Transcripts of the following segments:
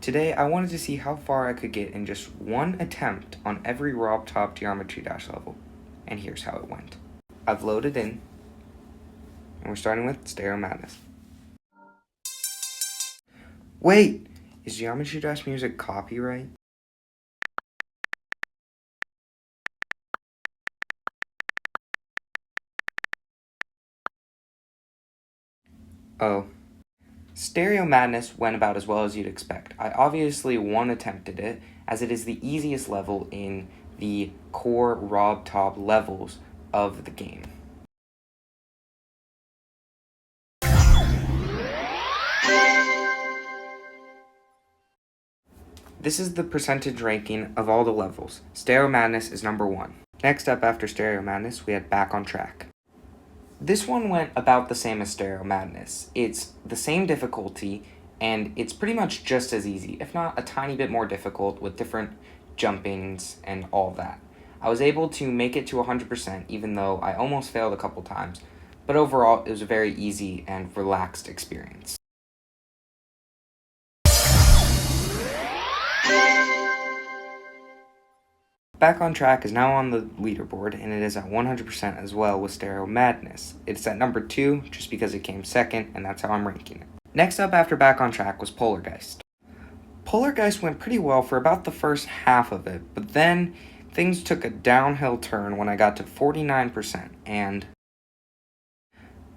Today, I wanted to see how far I could get in just one attempt on every RobTop Geometry Dash level, and here's how it went. I've loaded in, and we're starting with Stereo Madness. Wait! Is Geometry Dash music copyright? Oh. Stereo Madness went about as well as you'd expect. I obviously one-attempted it, as it is the easiest level in the core RobTop levels of the game. This is the percentage ranking of all the levels. Stereo Madness is number 1. Next up after Stereo Madness, we had Back on Track. This one went about the same as Stereo Madness. It's the same difficulty, and it's pretty much just as easy, if not a tiny bit more difficult with different jumpings and all that. I was able to make it to 100%, even though I almost failed a couple times, but overall it was a very easy and relaxed experience. Back on Track is now on the leaderboard, and it is at 100% as well with Stereo Madness. It's at number 2 just because it came second, and that's how I'm ranking it. Next up after Back on Track was Polargeist. Polargeist went pretty well for about the first half of it, but then things took a downhill turn when I got to 49%, and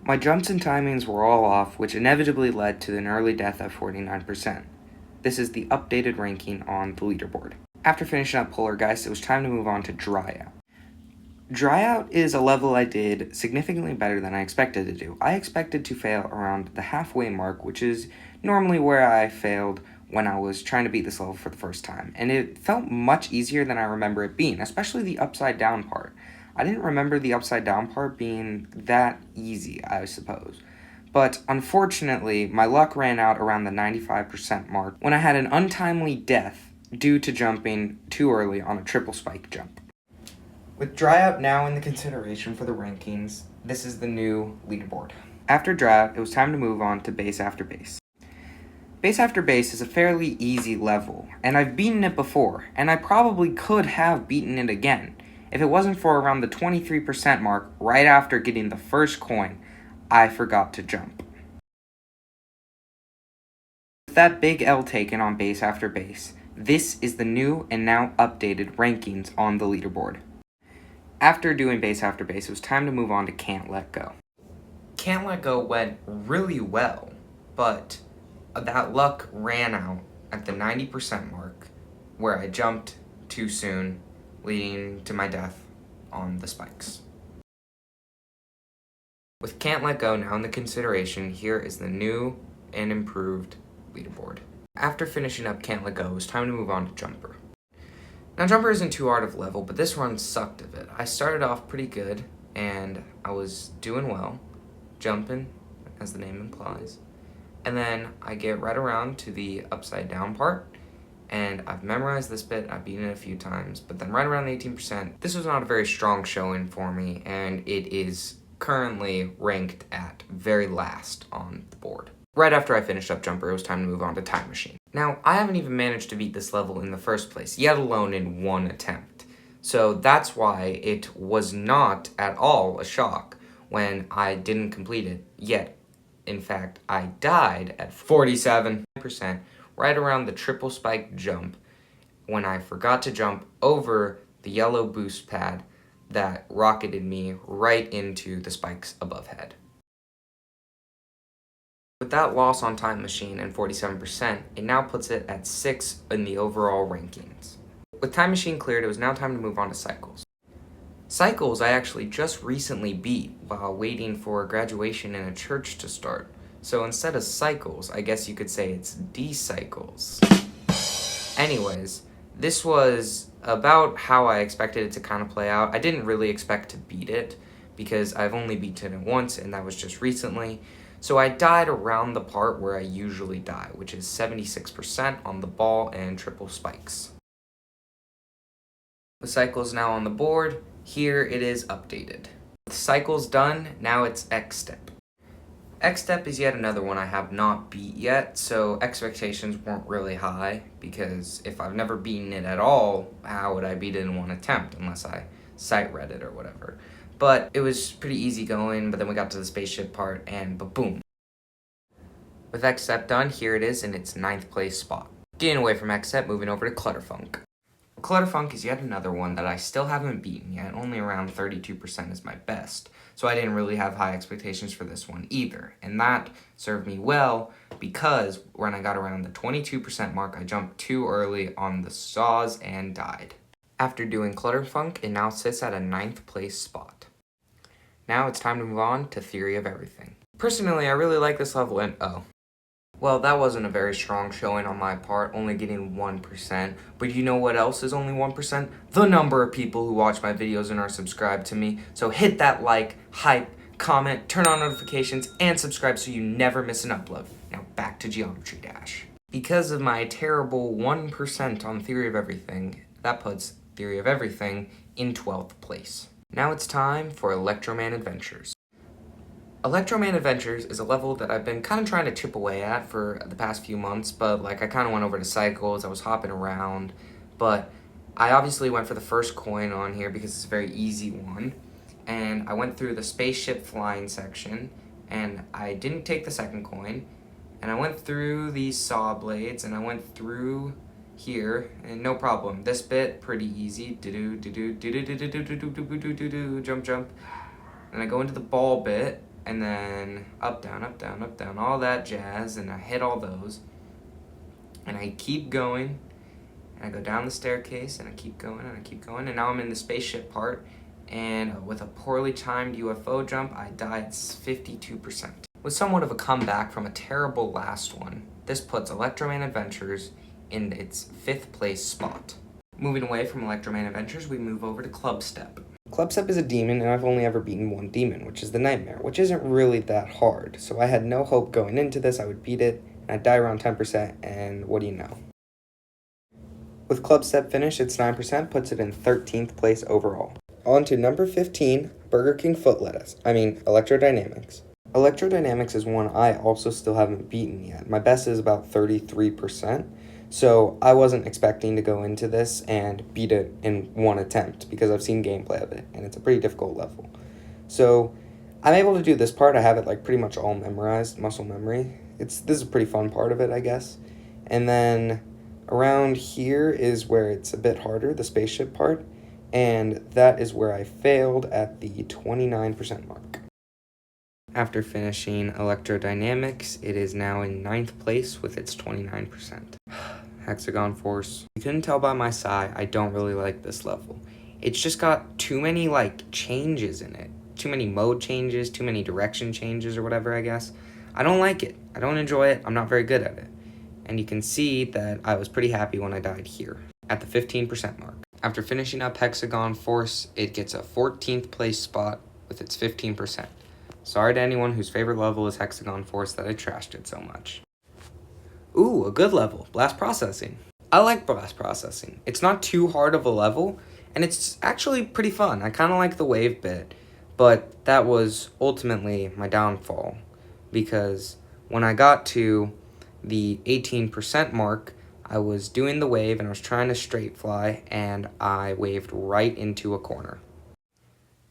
my jumps and timings were all off, which inevitably led to an early death at 49%. This is the updated ranking on the leaderboard. After finishing up Polargeist, it was time to move on to Dryout. Dryout is a level I did significantly better than I expected to do. I expected to fail around the halfway mark, which is normally where I failed when I was trying to beat this level for the first time. And it felt much easier than I remember it being, especially the upside down part. I didn't remember the upside down part being that easy, I suppose. But unfortunately, my luck ran out around the 95% mark when I had an untimely death due to jumping too early on a triple spike jump. With Dryout now in the consideration for the rankings, this is the new leaderboard. After Dryout, it was time to move on to Base After Base. Base After Base is a fairly easy level, and I've beaten it before, and I probably could have beaten it again if it wasn't for around the 23% mark right after getting the first coin. I forgot to jump. With that big L taken on Base After Base, this is the new and now updated rankings on the leaderboard. After doing Base After Base, it was time to move on to Can't Let Go. Can't Let Go went really well, but that luck ran out at the 90% mark where I jumped too soon, leading to my death on the spikes. With Can't Let Go now in the consideration, here is the new and improved leaderboard. After finishing up Can't Let Go, it was time to move on to Jumper. Now Jumper isn't too hard of a level, but this run sucked a bit. I started off pretty good, and I was doing well, jumping, as the name implies. And then I get right around to the upside down part, and I've memorized this bit, I've beaten it a few times, but then right around the 18%, this was not a very strong showing for me, and it is currently ranked at very last on the board. Right after I finished up Jumper, it was time to move on to Time Machine. Now, I haven't even managed to beat this level in the first place, yet alone in one attempt. So that's why it was not at all a shock when I didn't complete it, yet, in fact, I died at 47%, right around the triple spike jump, when I forgot to jump over the yellow boost pad that rocketed me right into the spikes above head. With that loss on Time Machine and 47%, it now puts it at 6 in the overall rankings. With Time Machine cleared, it was now time to move on to Cycles. Cycles I actually just recently beat while waiting for graduation in a church to start. So instead of Cycles, I guess you could say it's D-Cycles. Anyways, this was about how I expected it to kind of play out. I didn't really expect to beat it because I've only beaten it once, and that was just recently. So I died around the part where I usually die, which is 76% on the ball and triple spikes. With Cycles now on the board, here it is updated. With Cycles done, now it's X step. X step is yet another one I have not beat yet, so expectations weren't really high, because if I've never beaten it at all, how would I beat it in one attempt, unless I sight read it or whatever. But it was pretty easy going, but then we got to the spaceship part, and ba-boom. With X step done, here it is in its 9th place spot. Getting away from X step, moving over to Clutterfunk. Clutterfunk is yet another one that I still haven't beaten yet, only around 32% is my best, so I didn't really have high expectations for this one either, and that served me well because when I got around the 22% mark, I jumped too early on the saws and died. After doing Clutterfunk, it now sits at a 9th place spot. Now it's time to move on to Theory of Everything. Personally, I really like this level, and well, that wasn't a very strong showing on my part, only getting 1%. But you know what else is only 1%? The number of people who watch my videos and are subscribed to me. So hit that like, hype, comment, turn on notifications, and subscribe so you never miss an upload. Now back to Geometry Dash. Because of my terrible 1% on Theory of Everything, that puts Theory of Everything in 12th place. Now it's time for Electroman Adventures. Electroman Adventures is a level that I've been kind of trying to chip away at for the past few months, but like I kind of went over to cycles, I was hopping around, but I obviously went for the first coin on here because it's a very easy one, and I went through the spaceship flying section, and I didn't take the second coin, and I went through these saw blades, and I went through here, and no problem. This bit, pretty easy, jump, jump, and I go into the ball bit, and then up, down, up, down, up, down, all that jazz, and I hit all those, and I keep going, and I go down the staircase, and I keep going, and I keep going, and now I'm in the spaceship part, and with a poorly timed UFO jump, I die at 52%. With somewhat of a comeback from a terrible last one, this puts Electroman Adventures in its 5th place spot. Moving away from Electroman Adventures, we move over to Club Step. Club Step is a demon, and I've only ever beaten one demon, which is the Nightmare, which isn't really that hard, so I had no hope going into this I would beat it, and I'd die around 10%, and what do you know? With Club Step finished, its 9% puts it in 13th place overall. On to number 15, Burger King Foot Lettuce, Electrodynamics. Electrodynamics is one I also still haven't beaten yet. My best is about 33%. So I wasn't expecting to go into this and beat it in one attempt because I've seen gameplay of it, and it's a pretty difficult level. So I'm able to do this part. I have it like pretty much all memorized, muscle memory. This is a pretty fun part of it, I guess. And then around here is where it's a bit harder, the spaceship part, and that is where I failed at the 29% mark. After finishing Electrodynamics, it is now in 9th place with its 29%. Hexagon Force. You couldn't tell by my sigh, I don't really like this level. It's just got too many changes in it. Too many mode changes, too many direction changes or whatever, I guess. I don't like it. I don't enjoy it. I'm not very good at it. And you can see that I was pretty happy when I died here, at the 15% mark. After finishing up Hexagon Force, it gets a 14th place spot with its 15%. Sorry to anyone whose favorite level is Hexagon Force that I trashed it so much. Ooh, a good level, Blast Processing. I like Blast Processing. It's not too hard of a level, and it's actually pretty fun. I kind of like the wave bit, but that was ultimately my downfall, because when I got to the 18% mark, I was doing the wave, and I was trying to straight fly, and I waved right into a corner.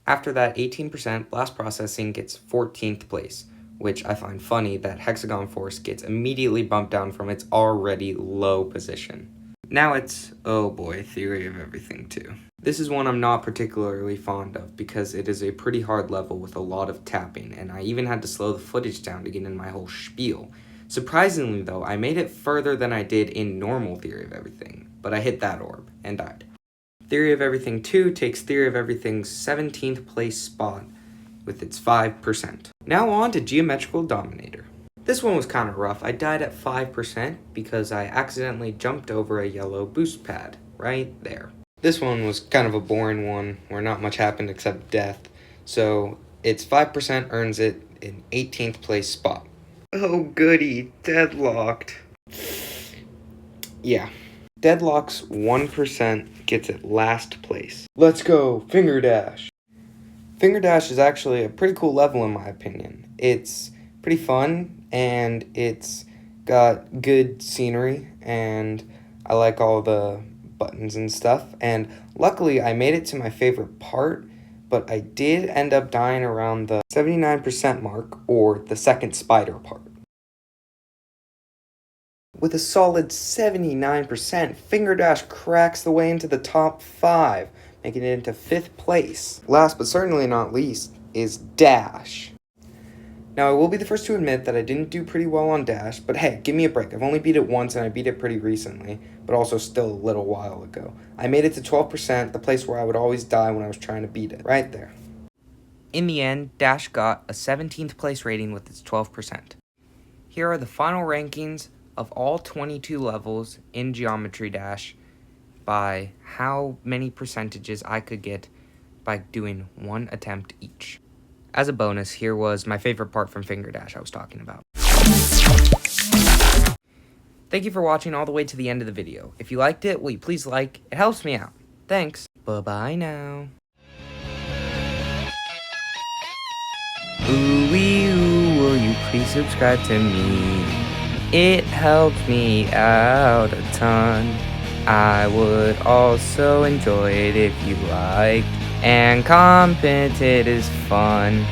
After that 18%, Blast Processing gets 14th place, which I find funny that Hexagon Force gets immediately bumped down from its already low position. Now it's, oh boy, Theory of Everything 2. This is one I'm not particularly fond of because it is a pretty hard level with a lot of tapping, and I even had to slow the footage down to get in my whole spiel. Surprisingly though, I made it further than I did in normal Theory of Everything, but I hit that orb and died. Theory of Everything 2 takes Theory of Everything's 17th place spot with its 5%. Now on to Geometrical Dominator. This one was kind of rough. I died at 5% because I accidentally jumped over a yellow boost pad right there. This one was kind of a boring one where not much happened except death, so its 5% earns it an 18th place spot. Oh goody, deadlocked. Yeah. Deadlock's 1% gets it last place. Let's go, Finger Dash. Finger Dash is actually a pretty cool level in my opinion. It's pretty fun, and it's got good scenery, and I like all the buttons and stuff. And luckily, I made it to my favorite part, but I did end up dying around the 79% mark, or the second spider part. With a solid 79%, Finger Dash cracks the way into the top 5, making it into 5th place. Last but certainly not least is Dash. Now, I will be the first to admit that I didn't do pretty well on Dash, but hey, give me a break. I've only beat it once, and I beat it pretty recently, but also still a little while ago. I made it to 12%, the place where I would always die when I was trying to beat it. Right there. In the end, Dash got a 17th place rating with its 12%. Here are the final rankings of all 22 levels in Geometry Dash by how many percentages I could get by doing one attempt each. As a bonus, here was my favorite part from Finger Dash I was talking about. Thank you for watching all the way to the end of the video. If you liked it, will you please like? It helps me out. Thanks. Bye-bye now. Ooh-wee, ooh, will you please subscribe to me? It helps me out a ton. I would also enjoy it if you liked. And comment, it is fun.